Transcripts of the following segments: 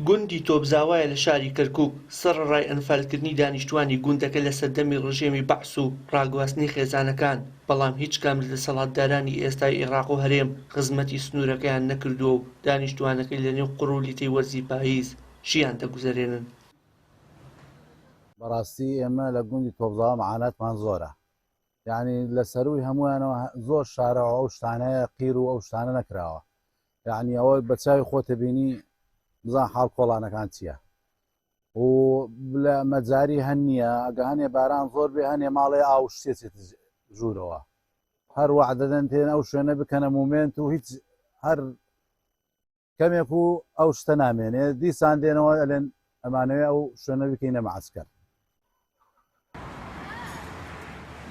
گوندی تۆپزاوایە لە شاری کەرکووک سەرەڕای ئەنفالکردنی دانیشتوانی گوندەکە لە سەردەمی ڕژێمی بەعس و ڕاگواستنی خێزانەکان، بەڵام هیچ کام لە دەسەڵاتدارانی ئێستای عێراق و هەرێم خزمەتی سنوورەکەیان نەکردووە و دانیشتوانەکەی لەنێو قڕولیتەی وەرزی پاییز ژیان دەگوزەرێنن. بەڕاستی ئێمە لە گوندی تۆپزاوە مەعانەتمان زۆرە، یعنی لە سەروی هەمویانەوە زۆر شارەوە ئەو شتانەیە قیر و ئەو شتانە نەکراوە، یعنی ئەوە بە چاوی خۆتە بینی بزان حاڵ کۆڵانەکان چییە و لە مەجاری هەن نییە، ئەگە هەنێ باران زۆر بێ هەنێ ماڵێ ئاو شتێت ژوورەوە هەر وعدەدەن تێن ئەو شوێنە بکەنە مومنت و هیچ هەر کەمێک و ئەو شتە نامێنێ دیسان دێنەوە ئەلێن ئەمانەوێ ئەو شوێنە بکەینە مەعسکەر.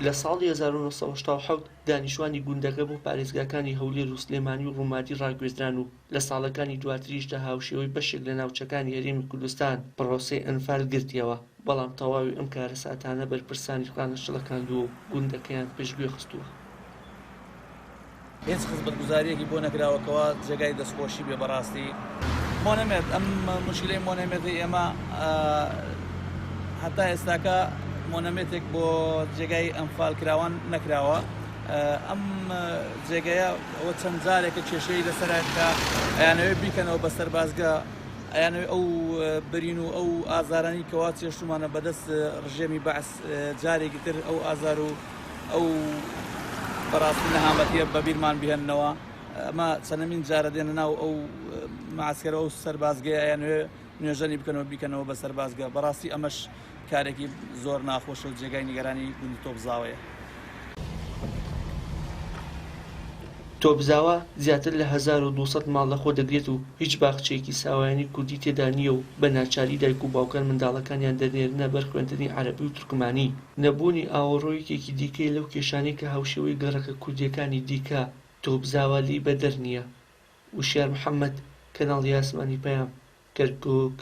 لە ساڵی 1970 دانیشتوانی گوندەکە بۆ پارێزگاکانی هەولێر و سلێمانی و ڕووماتی ڕاگوێزران و لە ساڵەکانی دواتریشدا هاوشێوەی بەشێک لە ناوچەکانی هەرێمی کوردستان پڕۆسەی ئەنفال گرتیەوە، بەڵام تەواوی ئەم کارە ساتانە بەرپرسانی ڕانەشڵەکاندووە و گوندەکەیان پێشگوێ خستووە. هیچ خزمەتگوزاریەکی بۆ نەکراوەکەوە جێگای دەستخۆشی بێ بەڕاستی مۆنەمێت ئەم مشکلەی مۆنەمێتی ئێمە هەتا ئێستاکە مۆنەمێتێک بۆ جێگای ئەنفال کراوان نەکراوە. ئەم جێگەیە ئەوە چەند جارێکە کێشەی لەسەرکە ئەیانەوێ بیکەنەوە بە سەربازگە، ئەیانەوێ ئەو برین و ئەو ئازارانی کەوا چێشتمانە بەدەست ڕژێمی بەعس جارێکی تر ئەو ئازار و ئەو بەڕاستی نەهامەتیە بەبیرمان بهێننەوە. ئەمە چەندەمین جارە دێنە ناو ئەو معسکەرە و سەربازگەیە ئەیانوێ نوێژەنی بکەنەوە بە سەربازگە. بەڕاستی ئەمەش کارێکی زۆر ناخۆش و جێگای نیگەرانی گوندی تۆپزاوەیە. تۆپزاوە زیاتر لە 1200 ماڵ لەخۆ دەگرێت و هیچ باخچەیەکی ساوایانی کوردی تێدا نییە و بە ناچاری دایک و باوکان منداڵەکانیان دەنێرنە بەر خوێندنی عەرەبی و تورکمانی. نەبوونی ئاوەڕۆیەکێکی دیکەی لەو کێشانەی کە هاوشێوەی گەڕەکە کوردیەکانی دیکە تۆپزاوە لی بەدەر نییە. وشیار محەممەد، کەناڵی ئاسمانی پەیام، کەرکووک.